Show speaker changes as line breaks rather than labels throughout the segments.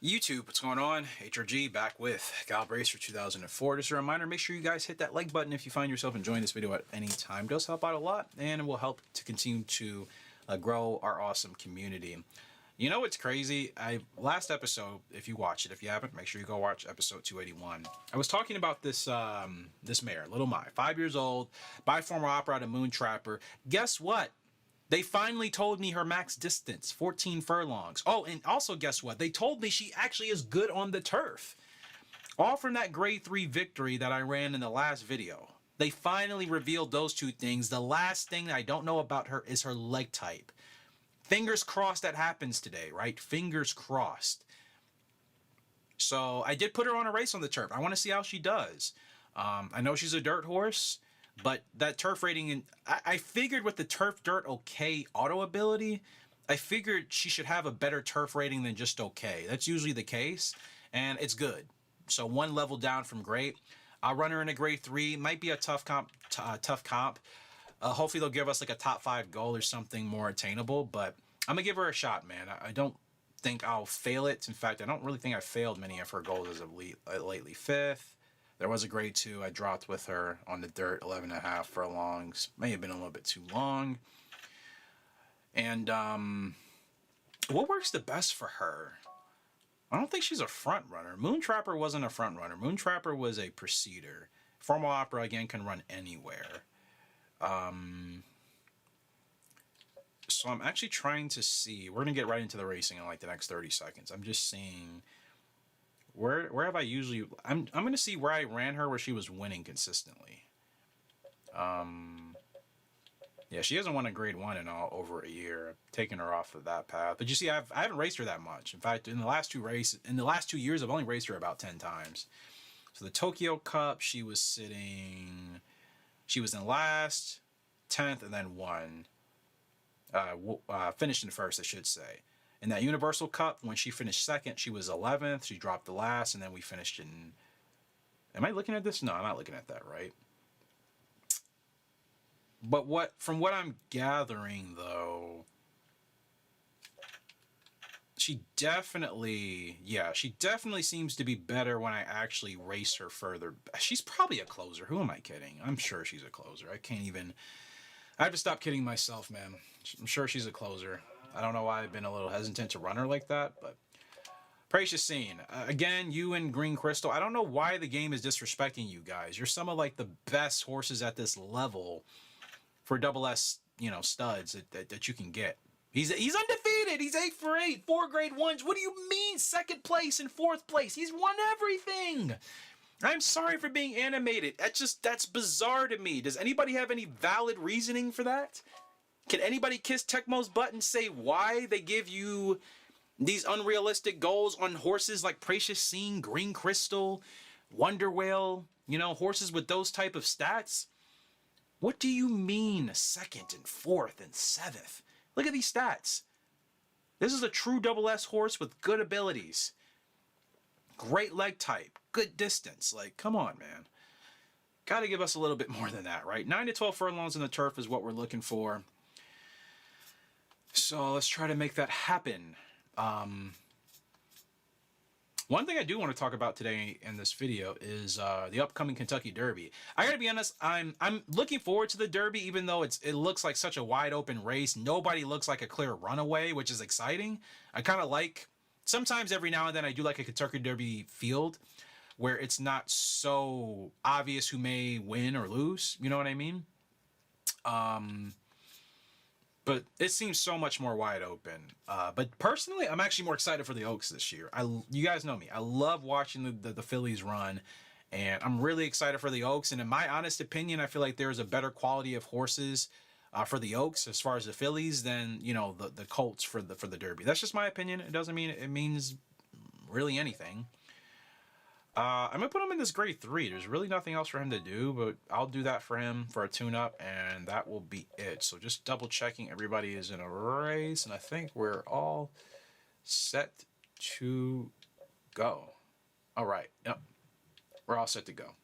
YouTube, what's going on? HRG back with Gallop Racer 2004. Just a reminder, make sure you guys hit that like button if you find yourself enjoying this video at any time. It does help out a lot, and it will help to continue to grow our awesome community. You know what's crazy? Last episode, if you watch it, if you haven't, make sure you go watch episode 281. I was talking about this this mare, Little Mai, 5 years old, by former opera out of Moon Trapper. Guess what? They finally told me her max distance, 14 furlongs. Oh, and also guess what? They told me she actually is good on the turf. All from that grade 3 victory that I ran in the last video. They finally revealed those two things. The last thing that I don't know about her is her leg type. Fingers crossed that happens today, right? Fingers crossed. So I did put her on a race on the turf. I want to see how she does. I know she's a dirt horse. But that turf rating, and I figured with the turf dirt okay auto ability, I figured she should have a better turf rating than just okay. That's usually the case, and it's good. So one level down from great. I'll run her in a grade 3. Might be a tough comp. Hopefully they'll give us like a top 5 goal or something more attainable. But I'm gonna give her a shot, man. I don't think I'll fail it. In fact, I don't really think I failed many of her goals as of lately. 5th. There was a grade 2 I dropped with her on the dirt, 11.5 furlongs. May have been a little bit too long. And what works the best for her? I don't think she's a front runner. Moon Trapper wasn't a front runner. Moon Trapper was a preceder. Formal Opera, again, can run anywhere. So I'm actually trying to see. We're going to get right into the racing in like the next 30 seconds. I'm just seeing... Where have I usually... I'm going to see where I ran her where she was winning consistently. Yeah, she hasn't won a grade 1 in over a year. I've taken her off of that path. But you see, I haven't raced her that much. In fact, in the last 2 years, I've only raced her about 10 times. So the Tokyo Cup, she was in last, 10th, and then won. Finished in first, I should say. In that Universal Cup, when she finished 2nd, she was 11th. She dropped the last, and then we finished in... Am I looking at this? No, I'm not looking at that right. But from what I'm gathering, though, she definitely seems to be better when I actually race her further. She's probably a closer. Who am I kidding? I'm sure she's a closer. I have to stop kidding myself, man. I'm sure she's a closer. I don't know why I've been a little hesitant to run her like that, but... Precious Scene. Again, you and Green Crystal. I don't know why the game is disrespecting you guys. You're some of, like, the best horses at this level for double S, you know, studs that you can get. He's undefeated. He's 8 for 8. 4 grade 1s. What do you mean 2nd place and 4th place? He's won everything. I'm sorry for being animated. That's bizarre to me. Does anybody have any valid reasoning for that? Can anybody kiss Tecmo's butt and say why they give you these unrealistic goals on horses like Precious Scene, Green Crystal, Wonder Whale, you know, horses with those type of stats? What do you mean 2nd and 4th and 7th? Look at these stats. This is a true double S horse with good abilities. Great leg type, good distance. Like, come on, man. Got to give us a little bit more than that, right? 9 to 12 furlongs in the turf is what we're looking for. So let's try to make that happen. One thing I do want to talk about today in this video is the upcoming Kentucky Derby. I gotta be honest, I'm looking forward to the Derby, even though it looks like such a wide open race. Nobody looks like a clear runaway, which is exciting. I kind of like, sometimes every now and then I do like a Kentucky Derby field where it's not so obvious who may win or lose. You know what I mean? But it seems so much more wide open. But personally, I'm actually more excited for the Oaks this year. You guys know me. I love watching the fillies run. And I'm really excited for the Oaks. And in my honest opinion, I feel like there's a better quality of horses for the Oaks as far as the fillies than, you know, the Colts for the Derby. That's just my opinion. It doesn't mean it means really anything. I'm going to put him in this grade 3. There's really nothing else for him to do, but I'll do that for him for a tune-up, and that will be it. So just double-checking everybody is in a race, and I think we're all set to go. All right. Yep. We're all set to go.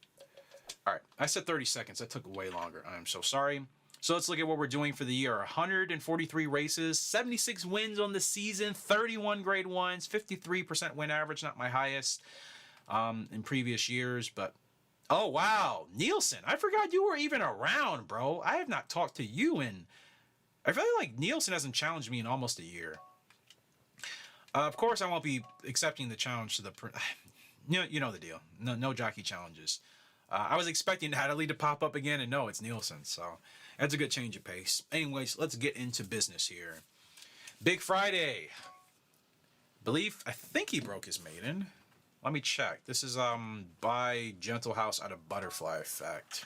All right. I said 30 seconds. That took way longer. I'm so sorry. So let's look at what we're doing for the year. 143 races, 76 wins on the season, 31 grade ones, 53% win average, not my highest in previous years, but oh wow, Nielsen, I forgot you were even around, bro. I have not talked to you in, I feel like Nielsen hasn't challenged me in almost a year. Of course, I won't be accepting the challenge to the, you know the deal. No jockey challenges. I was expecting Natalie to pop up again, and no, it's Nielsen, so that's a good change of pace. Anyways, let's get into business here. Big Friday. I think he broke his maiden. Let me check. This is by Gentle House out of Butterfly Effect.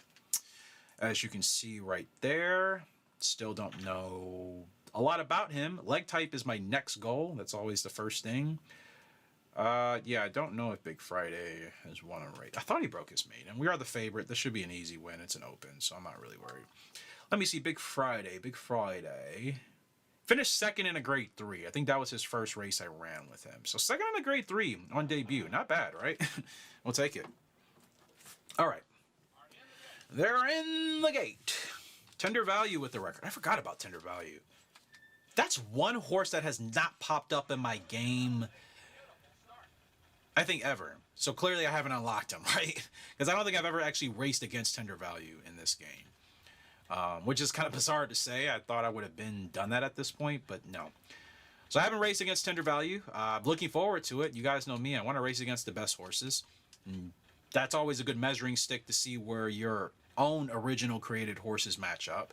As you can see right there, still don't know a lot about him. Leg type is my next goal. That's always the first thing. Yeah, I don't know if Big Friday has won a race. I thought he broke his maiden. We are the favorite. This should be an easy win. It's an open, so I'm not really worried. Let me see. Big Friday. Finished second in a grade 3. I think that was his first race I ran with him. So second in a grade 3 on debut. Not bad, right? We'll take it. All right. They're in the gate. Tender Value with the record. I forgot about Tender Value. That's one horse that has not popped up in my game, I think, ever. So clearly I haven't unlocked him, right? Because I don't think I've ever actually raced against Tender Value in this game. Which is kind of bizarre to say. I thought I would have done that at this point, but no. So I haven't raced against Tender Value. I'm looking forward to it. You guys know me. I want to race against the best horses. And that's always a good measuring stick to see where your own original created horses match up.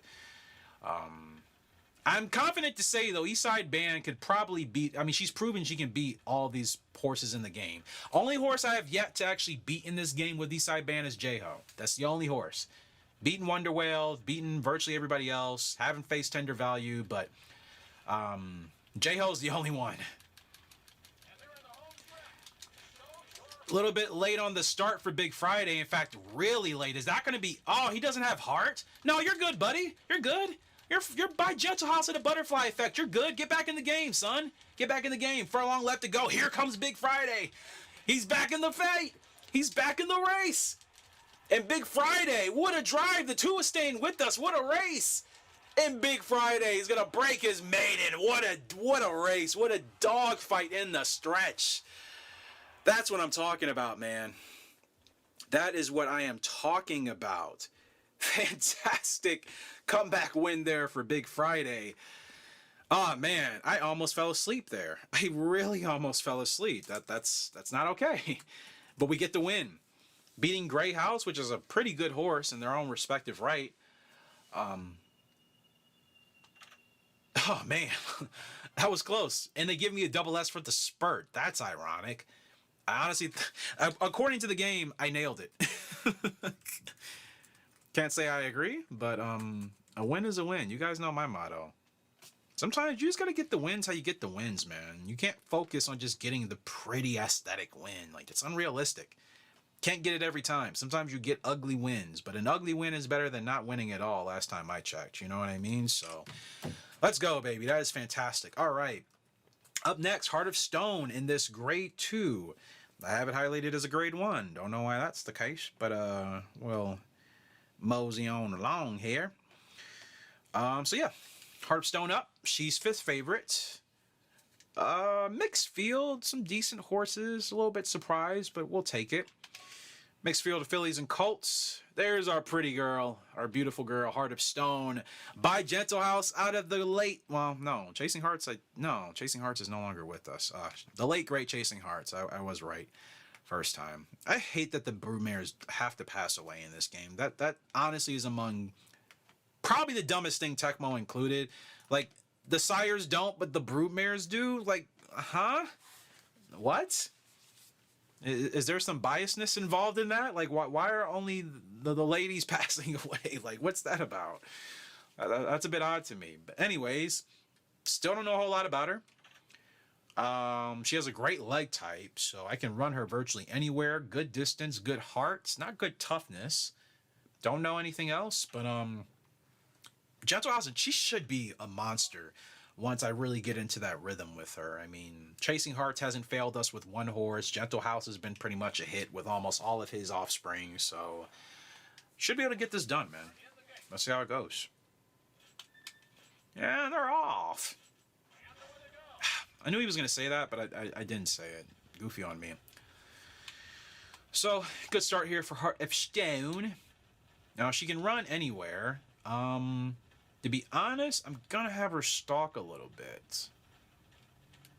I'm confident to say, though, Eastside Band could probably beat... I mean, she's proven she can beat all these horses in the game. Only horse I have yet to actually beat in this game with Eastside Band is J-Ho. That's the only horse. Beaten Wonder Whale, beaten virtually everybody else. Haven't faced Tender Value, but J-Ho's the only one. A little bit late on the start for Big Friday. In fact, really late. Is that going to be... Oh, he doesn't have heart? No, you're good, buddy. You're good. You're by Gentle House at a Butterfly Effect. You're good. Get back in the game, son. Get back in the game. Furlong left to go. Here comes Big Friday. He's back in the fight. He's back in the race. And Big Friday, what a drive. The two is staying with us. What a race. And Big Friday is going to break his maiden. What a race. What a dogfight in the stretch. That's what I'm talking about, man. That is what I am talking about. Fantastic comeback win there for Big Friday. Oh, man, I almost fell asleep there. I really almost fell asleep. That's not okay. But we get the win. Beating Grey House, which is a pretty good horse in their own respective right. Oh, man. That was close. And they give me a double S for the spurt. That's ironic. I honestly, according to the game, I nailed it. Can't say I agree, but a win is a win. You guys know my motto. Sometimes you just got to get the wins how you get the wins, man. You can't focus on just getting the pretty aesthetic win. Like, it's unrealistic. Can't get it every time. Sometimes you get ugly wins, but an ugly win is better than not winning at all last time I checked. You know what I mean? So let's go, baby. That is fantastic. All right. Up next, Heart of Stone in this grade 2. I have it highlighted as a grade 1. Don't know why that's the case, but we'll mosey on along here. So yeah, Heart of Stone up. She's 5th favorite. Mixed field, some decent horses. A little bit surprised, but we'll take it. Mixed field of fillies and colts. There's our pretty girl, our beautiful girl, Heart of Stone, by Gentle House out of the late, well, no, Chasing Hearts, Chasing Hearts is no longer with us. The late, great Chasing Hearts, I was right first time. I hate that the broodmares have to pass away in this game. That honestly is among probably the dumbest thing, Tecmo included. Like, the sires don't, but the broodmares do? Like, huh? What? Is there some biasness involved in that? Like, why are only the ladies passing away? Like, what's that about? That's a bit odd to me. But anyways, still don't know a whole lot about her. She has a great leg type, so I can run her virtually anywhere. Good distance, good hearts, not good toughness. Don't know anything else, but Gentle House, she should be a monster once I really get into that rhythm with her. I mean, Chasing Hearts hasn't failed us with one horse. Gentle House has been pretty much a hit with almost all of his offspring, so should be able to get this done, man. Let's see how it goes. And they're off. I knew he was going to say that, but I didn't say it. Goofy on me. So, good start here for Heart of Stone. Now, she can run anywhere. To be honest, I'm going to have her stalk a little bit.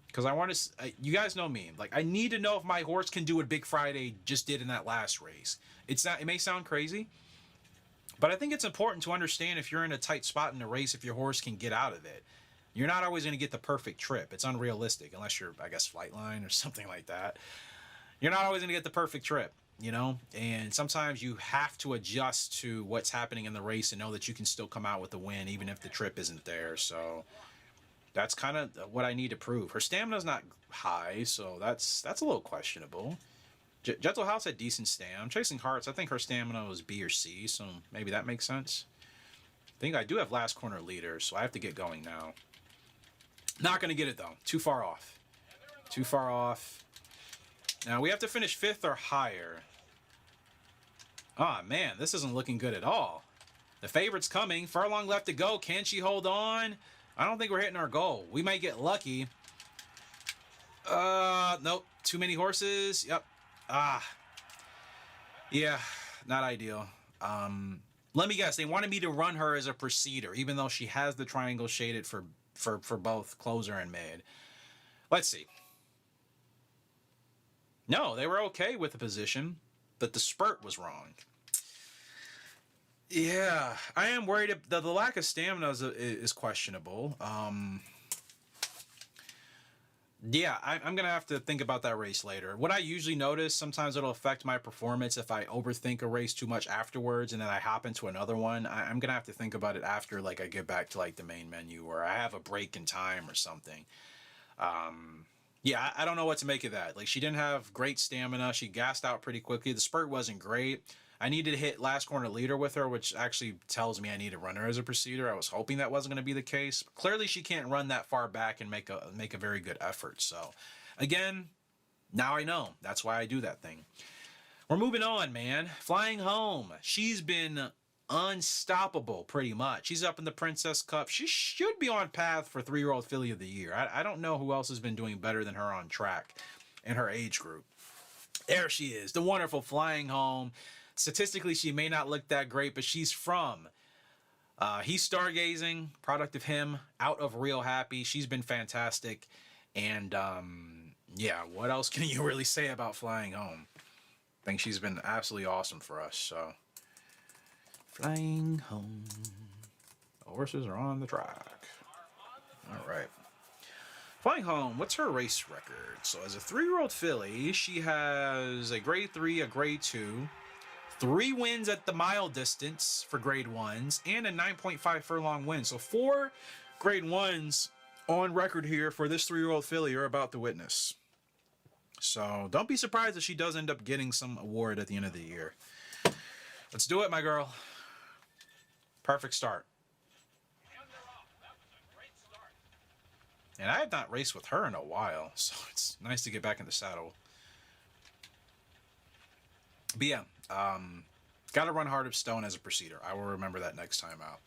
Because I want to... you guys know me. Like, I need to know if my horse can do what Big Friday just did in that last race. It's not... It may sound crazy, but I think it's important to understand if you're in a tight spot in the race, if your horse can get out of it. You're not always going to get the perfect trip. It's unrealistic, unless you're, I guess, Flightline or something like that. You're not always going to get the perfect trip, you know? And sometimes you have to adjust to what's happening in the race and know that you can still come out with a win, even if the trip isn't there. So that's kind of what I need to prove. Her stamina's not high, so that's a little questionable. Gentle House had decent stam. Chasing Hearts, I think her stamina was B or C, so maybe that makes sense. I think I do have last corner leader, so I have to get going now. Not going to get it, though. Too far off. Too far off. Now, we have to finish 5th or higher. Ah, man, this isn't looking good at all. The favorite's coming. Furlong left to go. Can she hold on? I don't think we're hitting our goal. We might get lucky. Nope. Too many horses. Yep. Yeah, not ideal. Let me guess. They wanted me to run her as a preceder, even though she has the triangle shaded for both closer and mid. Let's see. No, they were okay with the position, but the spurt was wrong. Yeah, I am worried. The lack of stamina is questionable. Yeah, I'm going to have to think about that race later. What I usually notice, sometimes it'll affect my performance if I overthink a race too much afterwards and then I hop into another one. I'm going to have to think about it after, like, I get back to, like, the main menu or I have a break in time or something. Yeah, I don't know what to make of that. Like, she didn't have great stamina. She gassed out pretty quickly. The spurt wasn't great. I needed to hit last corner leader with her, which actually tells me I need to run her as a preceder. I was hoping that wasn't going to be the case. But clearly, she can't run that far back and make a very good effort. So, again, now I know. That's why I do that thing. We're moving on, man. Flying Home. She's been unstoppable, pretty much. She's up in the Princess Cup. She should be on path for 3-year-old filly of the year. I don't know who else has been doing better than her on track in her age group. There she is, the wonderful Flying Home. Statistically, she may not look that great, but she's from He's Stargazing, product of him, out of Real Happy. She's been fantastic. And yeah, what else can you really say about Flying Home? I think she's been absolutely awesome for us. So, Flying Home. The horses are on the track. All right. Flying Home, what's her race record? So as a 3-year-old filly, she has a grade 3, a grade 2, 3 wins at the mile distance for grade 1s, and a 9.5 furlong win. So 4 grade 1s on record here for this 3-year-old filly you're about to witness. So don't be surprised if she does end up getting some award at the end of the year. Let's do it, my girl. Perfect start. And I have not raced with her in a while, so it's nice to get back in the saddle. But yeah, got to run Heart of Stone as a preceder. I will remember that next time out.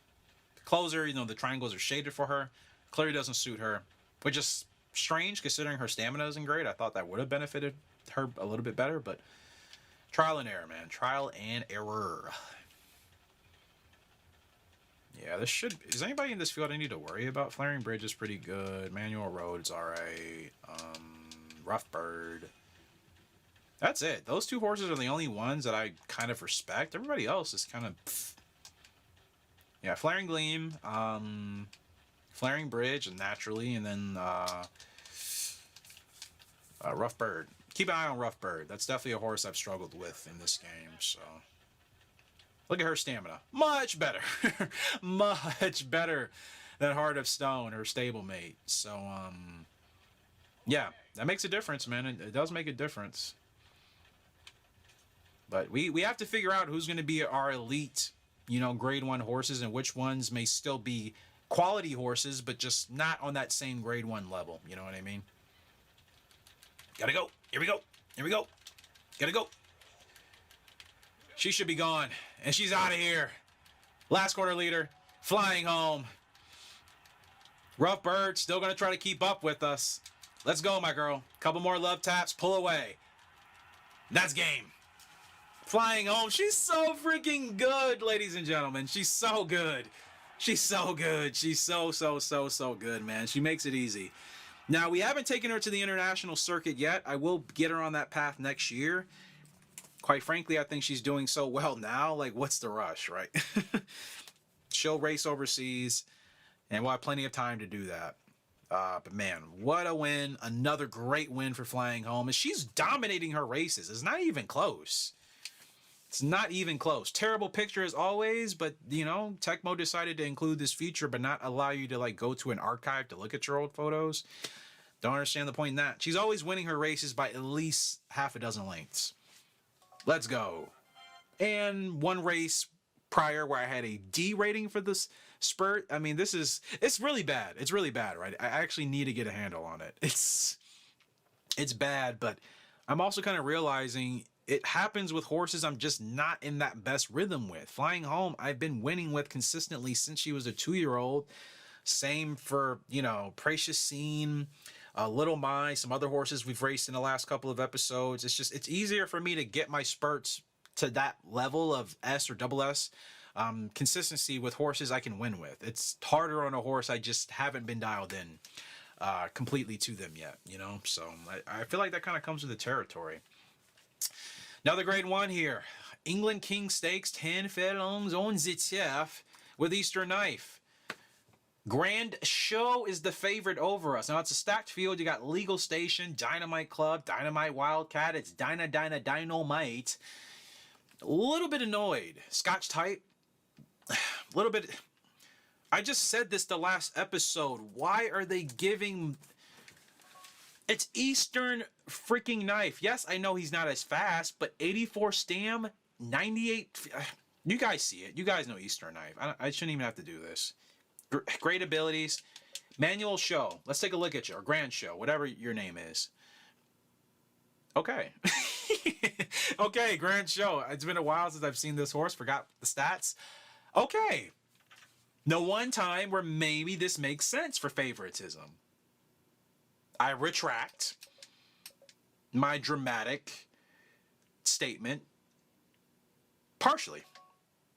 The closer, you know, the triangles are shaded for her. Clearly doesn't suit her, which is strange considering her stamina isn't great. I thought that would have benefited her a little bit better, but trial and error, man. Trial and error. Yeah, this should... Is anybody in this field I need to worry about? Flaring Bridge is pretty good. Manual Road's alright. Rough Bird. That's it. Those 2 horses are the only ones that I kind of respect. Everybody else is kind of... Pfft. Yeah, Flaring Gleam. Flaring Bridge, naturally. And then... Rough Bird. Keep an eye on Rough Bird. That's definitely a horse I've struggled with in this game, so... Look at her stamina. Much better. Much better than Heart of Stone, her stablemate. So, yeah, that makes a difference, man. It does make a difference. But we have to figure out who's going to be our elite, you know, grade 1 horses and which ones may still be quality horses, but just not on that same grade 1 level. You know what I mean? Gotta go. Here we go. Here we go. Gotta go. She should be gone. And she's out of here. Last corner leader. Flying Home. Rough Bird still going to try to keep up with us. Let's go, my girl. Couple more love taps. Pull away. That's game. Flying home. She's so freaking good, ladies and gentlemen. She's so good. She's so good. She's so good, man. She makes it easy. Now, we haven't taken her to the international circuit yet. I will get her on that path next year. Quite frankly, I think she's doing so well now. Like, what's the rush, right? She'll race overseas, and we'll have plenty of time to do that. But man, what a win. Another great win for Flying Home. And she's dominating her races. It's not even close. It's not even close. Terrible picture as always, but you know, Tecmo decided to include this feature but not allow you to like go to an archive to look at your old photos. Don't understand the point in that. She's always winning her races by at least half a dozen lengths. Let's go. And one race prior where I had a D rating for this spurt. I mean, it's really bad. It's really bad, right? I actually need to get a handle on it. It's bad, but I'm also kind of realizing it happens with horses I'm just not in that best rhythm with. Flying Home, I've been winning with consistently since she was a 2-year-old. Same for, you know, Precious Scene, Little My, some other horses we've raced in the last couple of episodes. It's easier for me to get my spurts to that level of S or double S. Consistency with horses I can win with. It's harder on a horse I just haven't been dialed in completely to them yet, you know? So I feel like that kind of comes with the territory. Another grade one here. England King Stakes, 10 furlongs on the turf with Eastern Knife. Grand Show is the favorite over us. Now, it's a stacked field. You got Legal Station, Dynamite Club, Dynamite Wildcat. It's Dynamite. A little bit annoyed. Scotch Type. A little bit. I just said this the last episode. Why are they giving... It's Eastern freaking Knife. Yes, I know he's not as fast, but 84 stam, 98... You guys see it. You guys know Eastern Knife. I shouldn't even have to do this. Great abilities. Manual Show. Let's take a look at you. Or Grand Show. Whatever your name is. Okay. Okay, Grand Show. It's been a while since I've seen this horse. Forgot the stats. Okay. The one time where maybe this makes sense for favoritism. I retract my dramatic statement. Partially.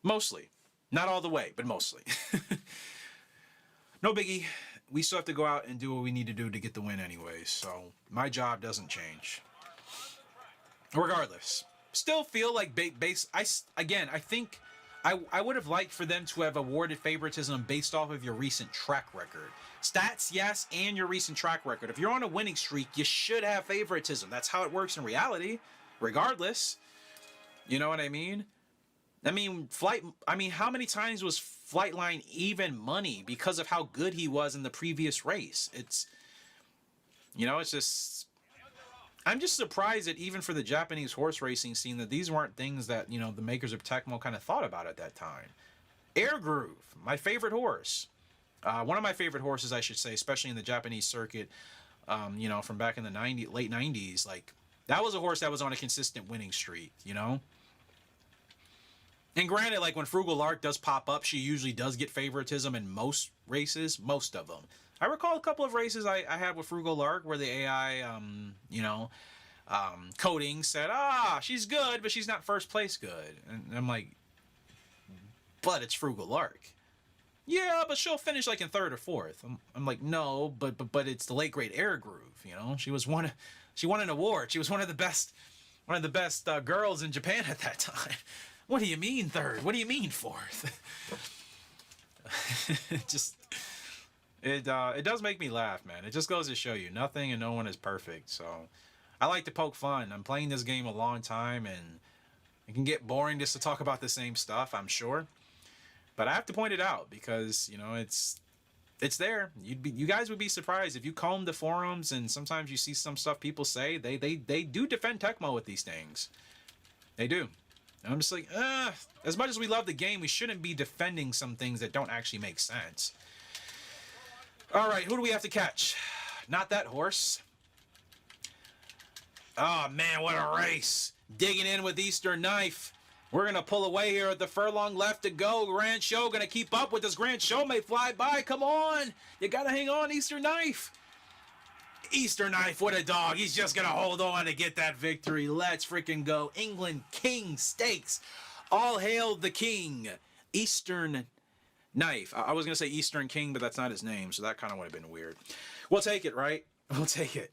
Mostly. Not all the way, but mostly. No biggie. We still have to go out and do what we need to do to get the win anyway. So my job doesn't change. Regardless. Still feel like I think I would have liked for them to have awarded favoritism based off of your recent track record. Stats, yes, and your recent track record. If you're on a winning streak, you should have favoritism. That's how it works in reality, regardless. You know what I mean? I mean, how many times was Flightline even money because of how good he was in the previous race? It's just... I'm just surprised that even for the Japanese horse racing scene that these weren't things that, you know, the makers of Tecmo kind of thought about at that time. Air Groove, my favorite horse. One of my favorite horses, I should say, especially in the Japanese circuit, you know, from back in the late 90s. Like, that was a horse that was on a consistent winning streak, you know? And granted, like, when Frugal Lark does pop up, she usually does get favoritism in most races, most of them. I recall a couple of races I had with Frugal Lark where the AI, coding said, she's good, but she's not first place good. And I'm like, but it's Frugal Lark. Yeah, but she'll finish like in third or fourth. I'm like, no, but it's the late great Air Groove. You know, she won an award. She was one of the best girls in Japan at that time. What do you mean third? What do you mean fourth? It does make me laugh, man. It just goes to show you nothing and no one is perfect. So I like to poke fun. I'm playing this game a long time and it can get boring just to talk about the same stuff, I'm sure. But I have to point it out because, you know, it's there. You guys would be surprised if you comb the forums and sometimes you see some stuff people say. They do defend Tecmo with these things. They do. And I'm just like, as much as we love the game, we shouldn't be defending some things that don't actually make sense. All right, who do we have to catch? Not that horse. Oh, man, what a race. Digging in with Eastern Knife. We're going to pull away here at the furlong left to go. Grand Show going to keep up with this. Grand Show may fly by. Come on. You got to hang on, Easter Knife. Easter Knife, what a dog. He's just going to hold on to get that victory. Let's freaking go. England King Stakes. All hail the king. Eastern Knife. I was going to say Eastern King, but that's not his name, so that kind of would have been weird. We'll take it, right? We'll take it.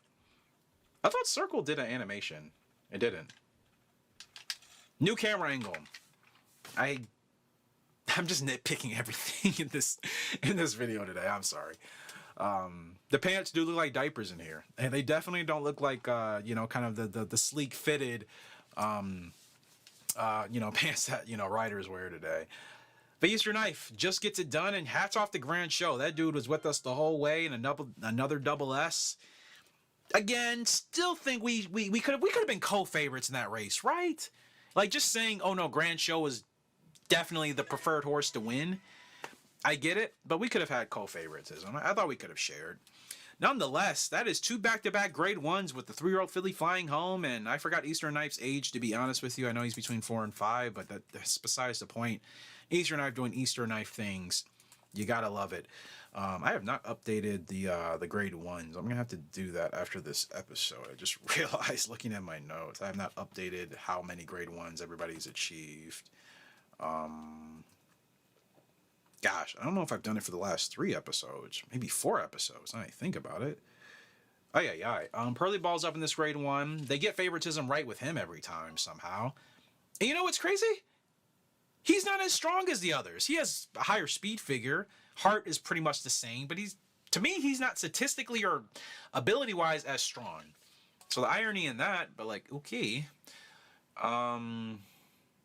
I thought Circle did an animation. It didn't. New camera angle. I'm just nitpicking everything in this video today. I'm sorry. The pants do look like diapers in here, and they definitely don't look like you know, kind of the sleek fitted you know, pants that, you know, riders wear today. But Easter Knife just gets it done, and hats off to Grand Show. That dude was with us the whole way, and another double S. Again, still think we could have been co-favorites in that race, right? Like, just saying, oh no, Grand Show was definitely the preferred horse to win. I get it, but we could have had co-favoritism. I thought we could have shared. Nonetheless, that is 2 back-to-back grade 1s with the 3-year-old filly flying home, and I forgot Eastern Knife's age, to be honest with you. I know he's between 4 and 5, but that's besides the point. Eastern Knife doing Eastern Knife things. You gotta love it. I have not updated the grade 1s. I'm gonna have to do that after this episode. I just realized looking at my notes, I have not updated how many grade 1s everybody's achieved. Gosh, I don't know if I've done it for the last 3 episodes, maybe 4 episodes. Now I think about it. Pearly Ball's up in this grade 1. They get favoritism right with him every time somehow. And you know what's crazy? He's not as strong as the others. He has a higher speed figure. Heart is pretty much the same, but to me, he's not statistically or ability-wise as strong. So the irony in that, but like, okay.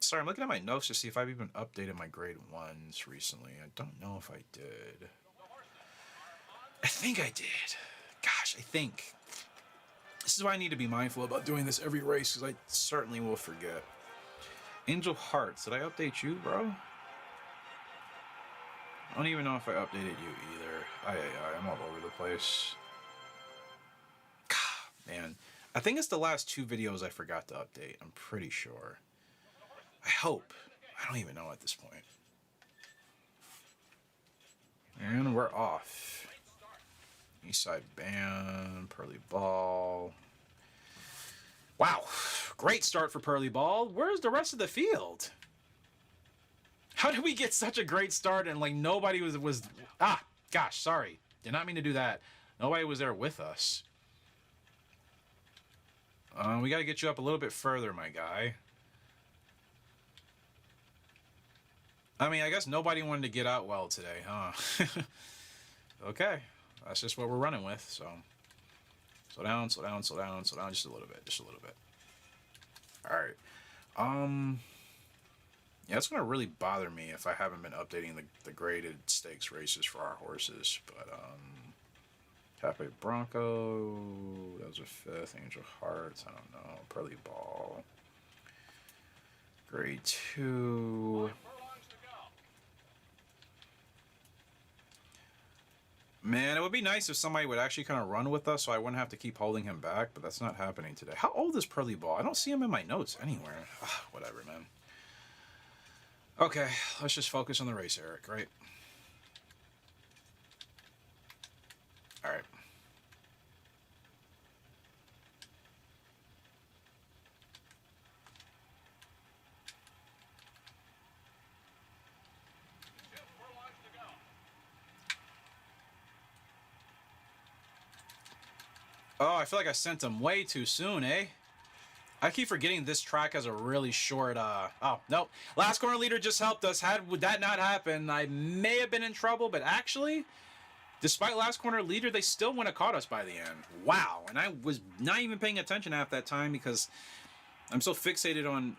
Sorry, I'm looking at my notes to see if I've even updated my grade 1s recently. I don't know if I did. I think I did. Gosh, I think. This is why I need to be mindful about doing this every race, because I certainly will forget. Angel Hearts, did I update you, bro? I don't even know if I updated you either. I'm all over the place. God, man. I think it's the last 2 videos I forgot to update. I'm pretty sure. I hope. I don't even know at this point. And we're off. Eastside Band, Pearly Ball. Wow. Great start for Pearly Ball. Where's the rest of the field? How did we get such a great start and like nobody was gosh, sorry. Did not mean to do that. Nobody was there with us. We got to get you up a little bit further, my guy. I mean, I guess nobody wanted to get out well today, huh? Okay. That's just what we're running with, so. Slow down, slow down, slow down, slow down just a little bit, just a little bit. Alright. Yeah, it's going to really bother me if I haven't been updating the graded stakes races for our horses. But, Cafe Bronco, that was a 5th. Angel Hearts, I don't know. Pearly Ball. Grade 2. Man, it would be nice if somebody would actually kind of run with us so I wouldn't have to keep holding him back, but that's not happening today. How old is Pearly Ball? I don't see him in my notes anywhere. Ugh, whatever, man. Okay, let's just focus on the race, Eric, right? All right. Oh, I feel like I sent him way too soon, eh? I keep forgetting this track has a really short, oh, nope. Last corner leader just helped us. Would that not happen, I may have been in trouble, but actually, despite last corner leader, they still wouldn't have caught us by the end. Wow, and I was not even paying attention at that time because I'm so fixated on,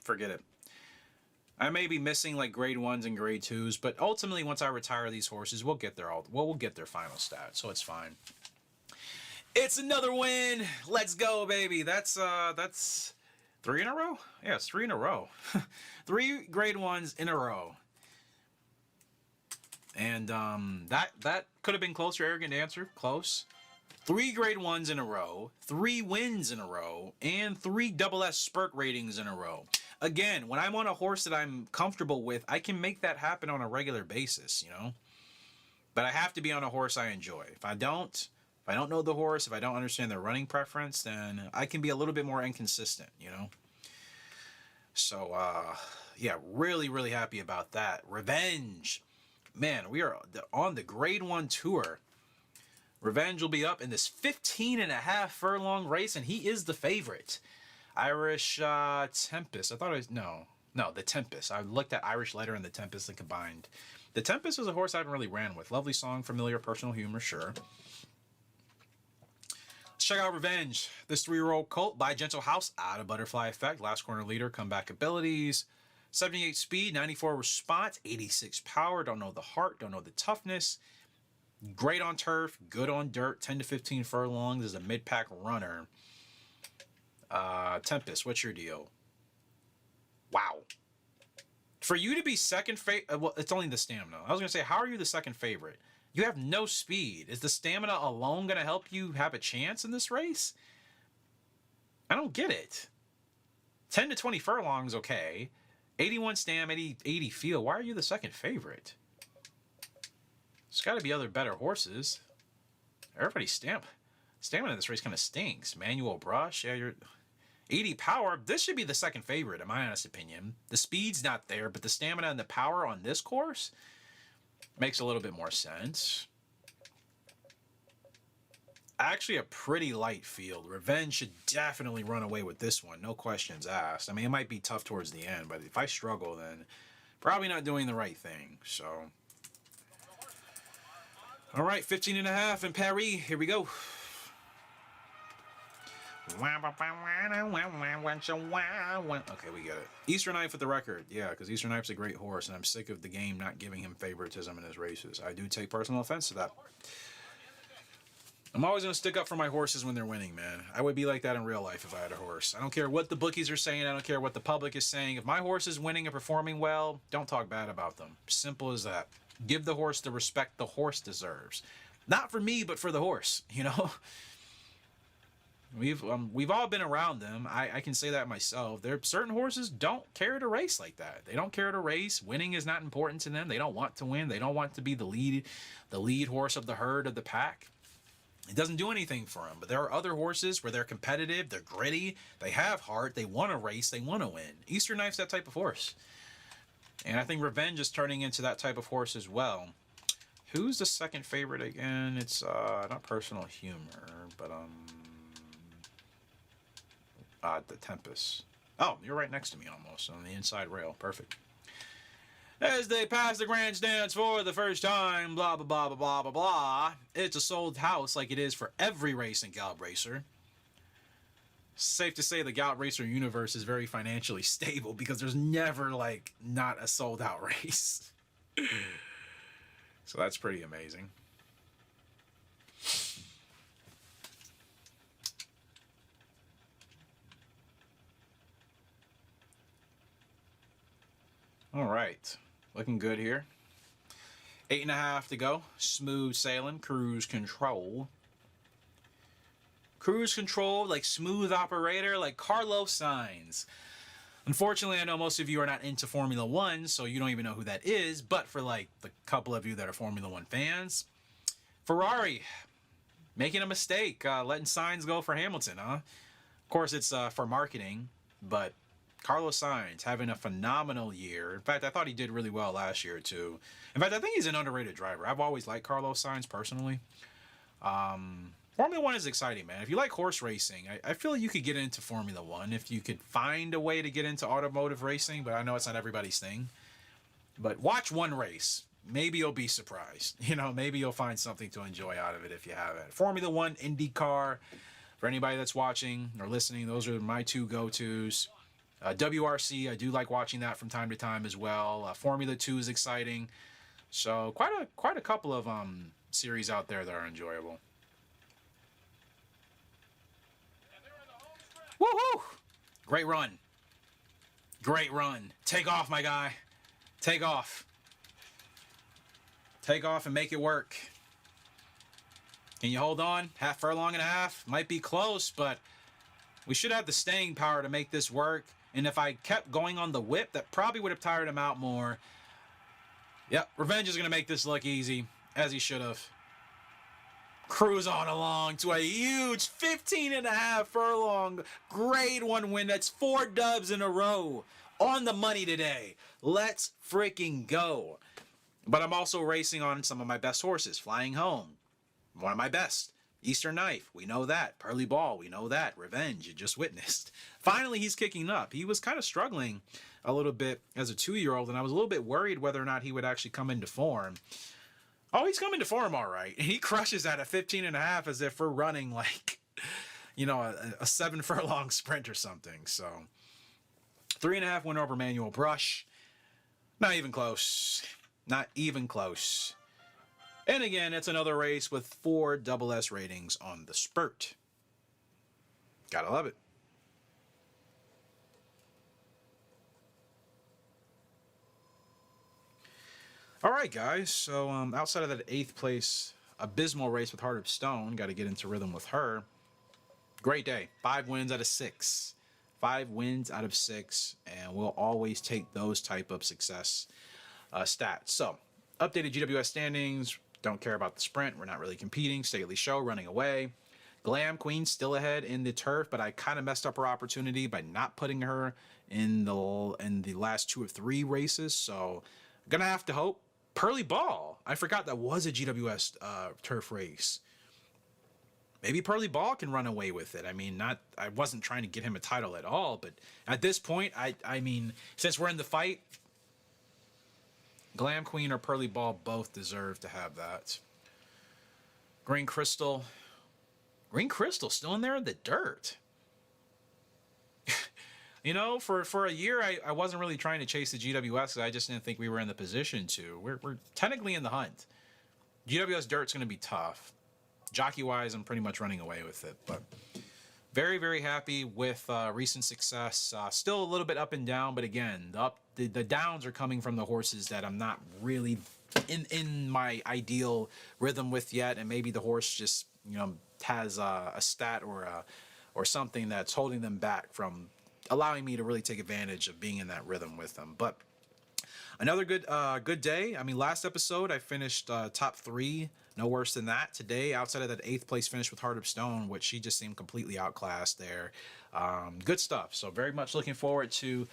forget it. I may be missing like grade 1s and grade 2s, but ultimately once I retire these horses, we'll get their we'll get their final stats, so it's fine. It's another win. Let's go, baby. That's 3 in a row? Yeah, it's 3 in a row. 3 grade 1s in a row. And that could have been closer, arrogant answer. Close. 3 grade 1s in a row, 3 wins in a row, and 3 double S spurt ratings in a row. Again, when I'm on a horse that I'm comfortable with, I can make that happen on a regular basis, you know? But I have to be on a horse I enjoy. If I don't know the horse, if I don't understand their running preference, then I can be a little bit more inconsistent, you know? So, yeah, really, really happy about that. Revenge. Man, we are on the grade 1 tour. Revenge will be up in this 15.5 furlong race, and he is the favorite. Irish Tempest. I thought it was... No, the Tempest. I looked at Irish Letter and the Tempest and combined. The Tempest is a horse I haven't really ran with. Lovely song, familiar, personal humor, sure. Let's check out Revenge. This 3-year-old colt by Gentle House out of Butterfly Effect. Last corner leader, comeback abilities. 78 speed, 94 response, 86 power. Don't know the heart, don't know the toughness. Great on turf, good on dirt, 10 to 15 furlongs as a mid-pack runner. Tempest, what's your deal? Wow. For you to be second favorite, well, it's only the stamina. I was going to say, how are you the second favorite? You have no speed. Is the stamina alone going to help you have a chance in this race? I don't get it. 10 to 20 furlongs, okay. 81 stam, 80 feel. Why are you the second favorite? There's got to be other better horses. Everybody's stamina in this race kind of stinks. Manual brush. Yeah, you're 80 power. This should be the second favorite, in my honest opinion. The speed's not there, but the stamina and the power on this course makes a little bit more sense. Actually, a pretty light field. Revenge should definitely run away with this one. No questions asked. I mean, it might be tough towards the end, but if I struggle, then probably not doing the right thing. So... all right, 15.5 in Paris. Here we go. Okay, we get it. Eastern Knife with the record. Yeah, because Eastern Knife's a great horse, and I'm sick of the game not giving him favoritism in his races. I do take personal offense to that. I'm always going to stick up for my horses when they're winning, man. I would be like that in real life if I had a horse. I don't care what the bookies are saying. I don't care what the public is saying. If my horse is winning and performing well, don't talk bad about them. Simple as that. Give the horse the respect the horse deserves. Not for me, but for the horse, you know? We've all been around them. I can say that myself. There certain horses don't care to race like that. They don't care to race. Winning is not important to them. They don't want to win. They don't want to be the lead horse of the herd of the pack. It doesn't do anything for them. But there are other horses where they're competitive, they're gritty, they have heart, they want to race, they want to win. Eastern Knife's that type of horse. And I think Revenge is turning into that type of horse as well. Who's the second favorite again? It's not personal humor, but the Tempest. Oh, you're right next to me almost on the inside rail. Perfect. As they pass the grandstands for the first time, blah, blah, blah, blah, blah, blah, blah. It's a sold house like it is for every race in Gallop Racer. Safe to say the Gallop Racer universe is very financially stable because there's never, like, not a sold-out race. So that's pretty amazing. All right. Looking good here. 8.5 to go. Smooth sailing. Cruise control. Cruise control, like smooth operator, like Carlos Sainz. Unfortunately, I know most of you are not into Formula One, so you don't even know who that is. But for like the couple of you that are Formula One fans, Ferrari making a mistake, letting Sainz go for Hamilton, huh? Of course, it's for marketing, but Carlos Sainz having a phenomenal year. In fact, I thought he did really well last year too. In fact, I think he's an underrated driver. I've always liked Carlos Sainz personally. Formula One is exciting, man. If you like horse racing, I feel you could get into Formula One if you could find a way to get into automotive racing, but I know it's not everybody's thing. But watch one race. Maybe you'll be surprised. You know, maybe you'll find something to enjoy out of it if you haven't. Formula One, IndyCar, for anybody that's watching or listening, those are my two go-tos. WRC, I do like watching that from time to time as well. Formula 2 is exciting. So quite a couple of series out there that are enjoyable. Woohoo! Great run. Great run. Take off, my guy. Take off. Take off and make it work. Can you hold on? Half furlong and a half? Might be close, but we should have the staying power to make this work. And if I kept going on the whip, that probably would have tired him out more. Yep, Revenge is going to make this look easy, as he should have. Cruise on along to a huge 15.5 furlong grade 1 win. That's 4 dubs in a row. On the money today. Let's freaking go. But I'm also racing on some of my best horses. Flying Home, one of my best. Eastern Knife, we know that. Pearly Ball, we know that. Revenge, you just witnessed. Finally, he's kicking up. He was kind of struggling a little bit as a 2-year-old, and I was a little bit worried whether or not he would actually come into form. Oh, he's coming to form all right. He crushes that at 15.5 as if we're running like, you know, a 7 furlong sprint or something. So 3.5 win over Manual Brush. Not even close. Not even close. And again, it's another race with 4 double S ratings on the spurt. Gotta love it. All right, guys. So outside of that 8th place abysmal race with Heart of Stone, got to get into rhythm with her. Great day. 5 wins out of 6. 5 wins out of 6, and we'll always take those type of success stats. So updated GWS standings. Don't care about the sprint. We're not really competing. Stately Show running away. Glam Queen still ahead in the turf, but I kind of messed up her opportunity by not putting her in the last 2 or 3 races. So gonna have to hope. Pearly Ball. I forgot that was a GWS turf race. Maybe Pearly Ball can run away with it. I mean, I wasn't trying to get him a title at all, but at this point, I mean, since we're in the fight, Glam Queen or Pearly Ball both deserve to have that. Green Crystal. Green Crystal still in there in the dirt. You know, for a year, I wasn't really trying to chase the GWS because I just didn't think we were in the position to. We're technically in the hunt. GWS dirt's going to be tough. Jockey-wise, I'm pretty much running away with it. But very, very happy with recent success. Still a little bit up and down, but again, the downs are coming from the horses that I'm not really in my ideal rhythm with yet, and maybe the horse just, you know, has a stat or something that's holding them back from allowing me to really take advantage of being in that rhythm with them. But another good day. I mean, last episode I finished top 3, no worse than that. Today, outside of that 8th place finish with Heart of Stone, which she just seemed completely outclassed there. Good stuff. So very much looking forward to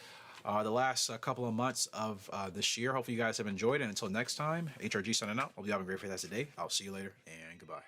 the last couple of months of this year. Hopefully you guys have enjoyed it. And until next time, HRG signing out. Hope you have a great fantastic day. I'll see you later, and goodbye.